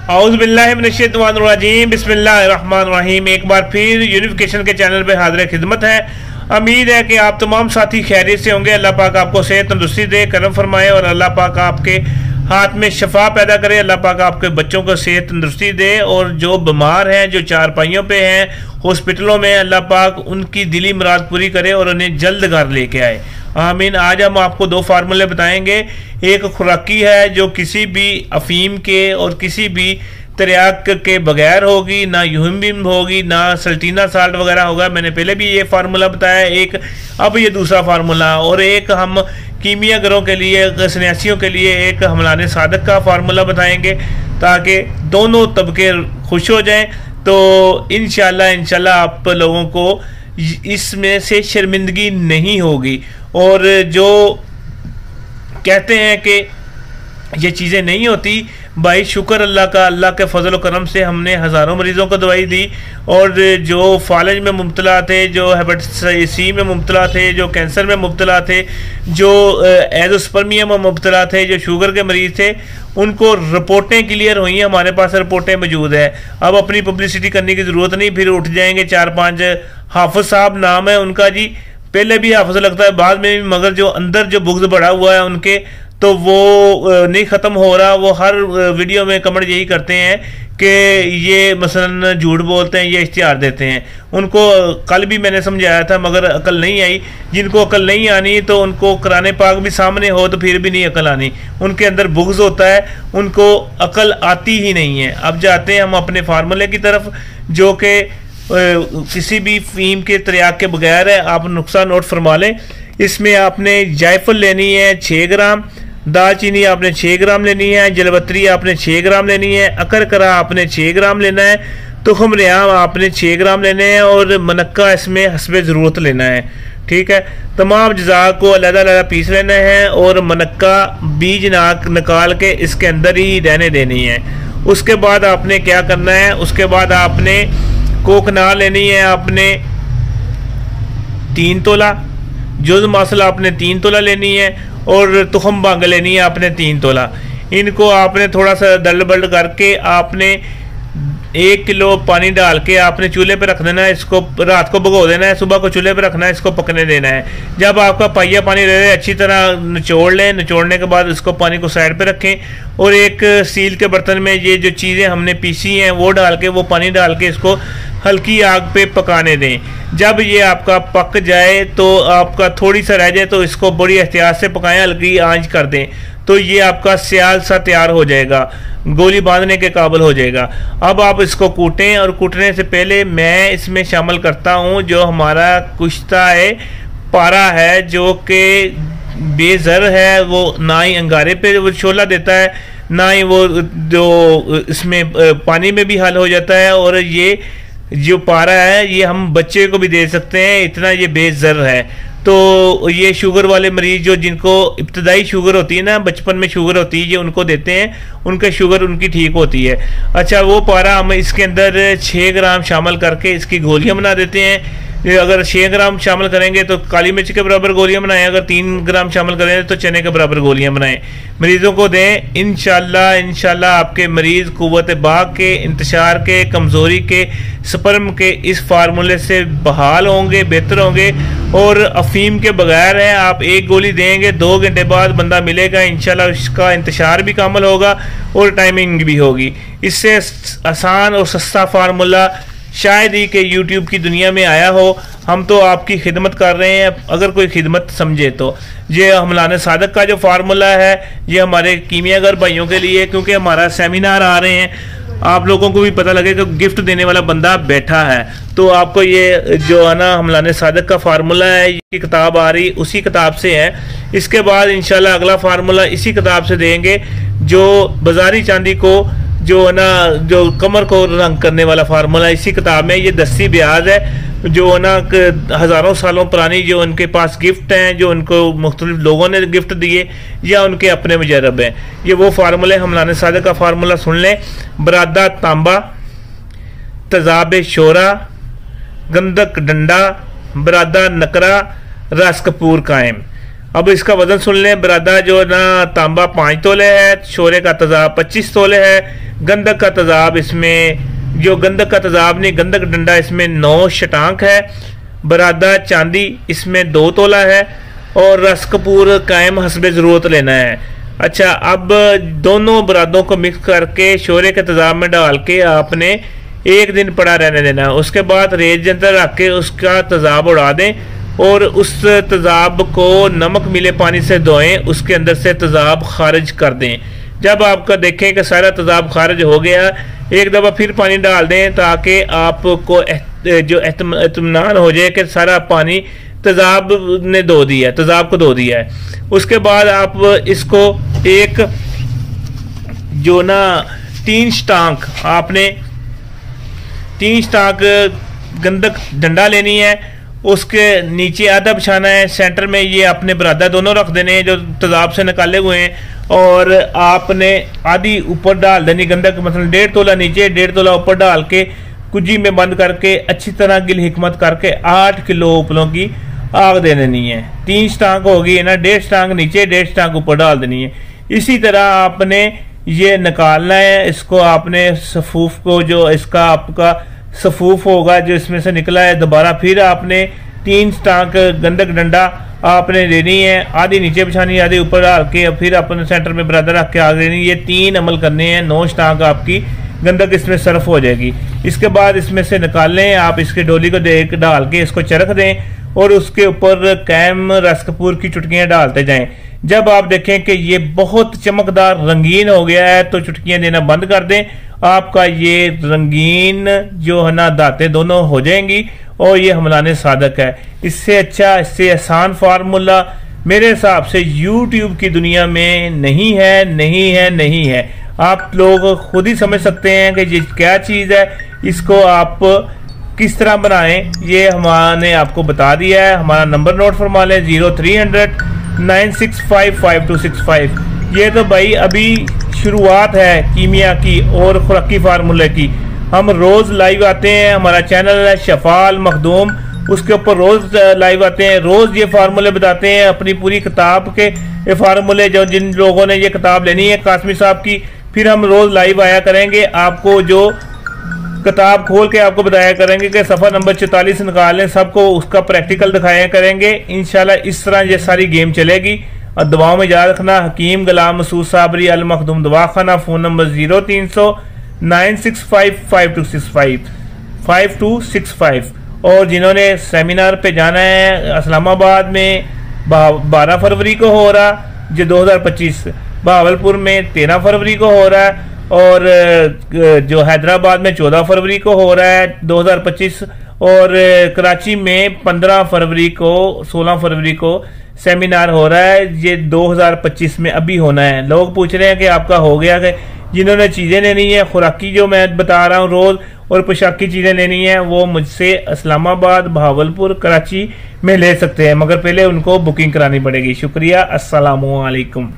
औज़ुबिल्लाहिमिनश्शैतानिर्रजीम बिस्मिल्लाहिर्रहमानिर्रहीम। एक बार फिर यूनिफिकेशन के चैनल पे हाज़िर खिदमत है। उम्मीद है कि आप तमाम साथी खैरियत से होंगे। अल्लाह पाक आपको सेहत तंदुरुस्ती दे, करम फरमाए और अल्लाह पाक आपके हाथ में शफा पैदा करे। अल्लाह पाक आपके बच्चों को सेहत तंदुरुस्ती दे और जो बीमार हैं, जो चारपाइयों पे हैं, हॉस्पिटलों में, अल्लाह पाक उनकी दिली मुराद पूरी करे और उन्हें जल्द घर लेके आए, आमीन। आज हम आपको दो फार्मूले बताएंगे। एक खुराकी है जो किसी भी अफीम के और किसी भी तरियाक के बगैर होगी, ना यूहिम होगी, ना सल्टीना साल्ट वगैरह होगा। मैंने पहले भी ये फार्मूला बताया एक, अब ये दूसरा फार्मूला। और एक हम कीमिया घरों के लिए, सन्यासियों के लिए एक हमलाने सादक का फार्मूला बताएंगे ताकि दोनों तबके खुश हो जाएं। तो इंशाल्लाह आप लोगों को इसमें से शर्मिंदगी नहीं होगी। और जो कहते हैं कि ये चीज़ें नहीं होती, भाई शुक्र अल्लाह का, अल्लाह के फजल व करम से हमने हज़ारों मरीज़ों को दवाई दी। और जो फालज में मुब्तला थे, जो हेपेटाइटिस सी में मुब्तला थे, जो कैंसर में मुब्तला थे, जो एज़ोस्पर्मिया में मुब्तला थे, जो शुगर के मरीज़ थे, उनको रिपोर्टें क्लियर हुई हैं। हमारे पास रिपोर्टें मौजूद है। अब अपनी पब्लिसिटी करने की ज़रूरत नहीं, फिर उठ जाएंगे 4-5। हाफिज़ साहब नाम है उनका जी, पहले भी हाफिज़ लगता है, बाद में भी, मगर जो अंदर जो बुग़्ज़ बढ़ा हुआ है उनके, तो वो नहीं ख़त्म हो रहा। वो हर वीडियो में कमेंट यही करते हैं कि ये मसलन झूठ बोलते हैं, ये इश्तिहार देते हैं। उनको कल भी मैंने समझाया था मगर अकल नहीं आई। जिनको अकल नहीं आनी तो उनको कुरान पाक भी सामने हो तो फिर भी नहीं अकल आनी। उनके अंदर बुग़्ज़ होता है, उनको अकल आती ही नहीं है। अब जाते हैं हम अपने फार्मूले की तरफ, जो कि किसी भी फीम के तरियाक के बगैर है। आप नुस्खा नोट फरमा लें। इसमें आपने जायफल लेनी है 6 ग्राम, दालचीनी आपने 6 ग्राम लेनी है, जलवत्री आपने 6 ग्राम लेनी है, अकरकरा आपने 6 ग्राम लेना है, तुखम रियाम आपने 6 ग्राम लेने हैं और मनक्का इसमें हस्बे ज़रूरत लेना है। ठीक है, तमाम अज़्ज़ा को अलग-अलग पीस लेना है और मनक्का बीज निकाल के इसके अंदर ही रहने देनी है। उसके बाद आपने क्या करना है, उसके बाद आपने कोकनार लेनी है आपने 3 तोला, जुज़ मसल आपने 3 तोला लेनी है और तुखम बांग लेनी है आपने 3 तोला। इनको आपने थोड़ा सा दल बल्ड करके आपने 1 किलो पानी डाल के आपने चूल्हे पे रख देना है। इसको रात को भिगो देना है, सुबह को चूल्हे पे रखना है, इसको पकने देना है। जब आपका पहिया पानी रहे अच्छी तरह निचोड़ लें। निचोड़ने के बाद इसको पानी को साइड पे रखें और एक स्टील के बर्तन में ये जो चीज़ें हमने पीसी हैं वो डाल के, वो पानी डाल के इसको हल्की आग पे पकाने दें। जब ये आपका पक जाए तो आपका थोड़ी सा रह जाए तो इसको बड़ी एहतियात से पकाएं, हल्की आंच कर दें, तो ये आपका स्याल सा तैयार हो जाएगा, गोली बांधने के काबिल हो जाएगा। अब आप इसको कूटें और कूटने से पहले मैं इसमें शामिल करता हूँ जो हमारा कुश्ता है, पारा है, जो कि बेज़र है। वो ना ही अंगारे पे वो शोला देता है, ना ही वो जो इसमें पानी में भी हल हो जाता है। और ये जो पारा है ये हम बच्चे को भी दे सकते हैं, इतना ये बेज़र है। तो ये शुगर वाले मरीज जो जिनको इब्तदाई शुगर होती है ना, बचपन में शुगर होती है, ये उनको देते हैं, उनका शुगर उनकी ठीक होती है। अच्छा, वो पारा हम इसके अंदर 6 ग्राम शामिल करके इसकी गोलियां बना देते हैं। अगर 6 ग्राम शामिल करेंगे तो काली मिर्च के बराबर गोलियां बनाएं, अगर 3 ग्राम शामिल करेंगे तो चने के बराबर गोलियां बनाएं, मरीज़ों को दें। इंशाल्लाह आपके मरीज़ कुव्वत बाग के, इंतशार के, कमज़ोरी के, स्पर्म के इस फार्मूले से बहाल होंगे, बेहतर होंगे। और अफीम के बगैर है, आप एक गोली देंगे 2 घंटे बाद बंदा मिलेगा, इंशाल्लाह उसका इंतशार भी कामल होगा और टाइमिंग भी होगी। इससे आसान और सस्ता फार्मूला शायद ही कि यूट्यूब की दुनिया में आया हो। हम तो आपकी खिदमत कर रहे हैं, अगर कोई खिदमत समझे तो। ये हमलाने सादक का जो फार्मूला है ये हमारे कीमियागर भाइयों के लिए, क्योंकि हमारा सेमिनार आ रहे हैं, आप लोगों को भी पता लगे कि गिफ्ट देने वाला बंदा बैठा है, तो आपको ये जो है ना हमलाने सादक का फार्मूला है, ये किताब आ रही उसी किताब से है। इसके बाद इंशाल्लाह अगला फार्मूला इसी किताब से देंगे, जो बाजारी चांदी को जो है ना, जो कमर को रंग करने वाला फार्मूला इसी किताब में। ये 10 ब्याज है, जो है ना हज़ारों सालों पुरानी, जो उनके पास गिफ्ट हैं, जो उनको मुख्तलिफ लोगों ने गिफ्ट दिए या उनके अपने मुजरब हैं। ये वो फार्मूले हमलाने सादक का फार्मूला सुन लें। बरादा तांबा, तजाब शोरा, गंधक डंडा, बरादा नकरा, रस कपूर कायम। अब इसका वजन सुन लें। बरादा जो ना तांबा 5 तोले है, शोरे का तजाब 25 तोले है, गंधक का तेजाब इसमें, जो गंधक का तेजाब नहीं, गंधक डंडा इसमें 9 शटांक है। बरादा चांदी इसमें 2 तोला है और रस कपूर कायम हस्बे ज़रूरत लेना है। अच्छा, अब दोनों बरादों को मिक्स करके शोरे के तेजाब में डाल के आपने 1 दिन पड़ा रहने देना है। उसके बाद रेत जंतर रख के उसका तेजाब उड़ा दें और उस तेजाब को नमक मिले पानी से धोएं, उसके अंदर से तेजाब खारिज कर दें। जब आपका देखें कि सारा तेजाब खारिज हो गया, एक दफ़ा फिर पानी डाल दें ताकि आपको जो इत्मीनान हो जाए कि सारा पानी तेजाब ने धो दिया, तेजाब को धो दिया है। उसके बाद आप इसको एक जो ना 3 स्टांक, आपने 3 स्टांक गंधक डंडा लेनी है, उसके नीचे आधा बिछाना है, सेंटर में ये अपने बरादा दोनों रख देने हैं जो तेजाब से निकाले हुए हैं, और आपने आधी ऊपर डाल देनी गंधक, मतलब 1.5 तोला नीचे 1.5 तोला ऊपर डाल के कुजी में बंद करके अच्छी तरह गिल हिकमत करके 8 किलो उपलों की आग दे देनी है। 3 स्टांक होगी ना, 1.5 स्टांक नीचे 1.5 स्टांक ऊपर डाल देनी है। इसी तरह आपने ये निकालना है। इसको आपने सफूफ को, जो इसका आपका सफूफ होगा जो इसमें से निकला है, दोबारा फिर आपने 3 स्टांक गंधक डंडा आपने लेनी है, आधी नीचे बिछानी है, आधी ऊपर डाल के फिर अपने सेंटर में बराबर रख के आग देनी है। ये 3 अमल करने हैं, 9 स्टांक आपकी गंधक इसमें सर्फ हो जाएगी। इसके बाद इसमें से निकाल लें आप, इसके डोली को देख डाल के इसको चरख दें और उसके ऊपर कैम रस कपूर की चुटकियां डालते जाएं। जब आप देखें कि ये बहुत चमकदार रंगीन हो गया है तो चुटकियां देना बंद कर दें। आपका ये रंगीन जो है ना दातें दोनों हो जाएंगी और ये हमलाने सादक है। इससे अच्छा, इससे आसान फार्मूला मेरे हिसाब से YouTube की दुनिया में नहीं है। आप लोग खुद ही समझ सकते हैं कि ये क्या चीज़ है, इसको आप किस तरह बनाएं, ये हमने आपको बता दिया है। हमारा नंबर नोट फरमा लें 0300 965 5265। ये तो भाई अभी शुरुआत है कीमिया की और खुराकी फार्मूले की। हम रोज़ लाइव आते हैं, हमारा चैनल है शफाल मखदूम, उसके ऊपर रोज़ लाइव आते हैं, रोज़ ये फार्मूले बताते हैं अपनी पूरी किताब के ये फार्मूले। जो जिन लोगों ने ये किताब लेनी है कासमी साहब की, फिर हम रोज़ लाइव आया करेंगे, आपको जो किताब खोल के आपको बताया करेंगे कि सफ़ा नंबर 44 निकालें, सबको उसका प्रैक्टिकल दिखाया करेंगे। इंशाल्लाह इस तरह ये सारी गेम चलेगी। और दवाओं में याद रखना, हकीम गुलाम मसूद साबरी अल मखदूम दवाखाना, फ़ोन नंबर 0300 965 5265। और जिन्होंने सेमिनार पे जाना है इस्लामाबाद में 12 फरवरी को हो रहा, जो 2025, बहावलपुर में 13 फरवरी को हो रहा है, और जो हैदराबाद में 14 फरवरी को हो रहा है 2025, और कराची में 15 फरवरी को 16 फरवरी को सेमिनार हो रहा है। ये 2025 में अभी होना है। लोग पूछ रहे हैं कि आपका हो गया, कि जिन्होंने चीज़ें लेनी है खुराकी जो मैं बता रहा हूँ रोज़, और पोशाकी चीज़ें लेनी है, वो मुझसे इस्लामाबाद, बहावलपुर, कराची में ले सकते हैं, मगर पहले उनको बुकिंग करानी पड़ेगी। शुक्रिया, अस्सलामु अलैकुम।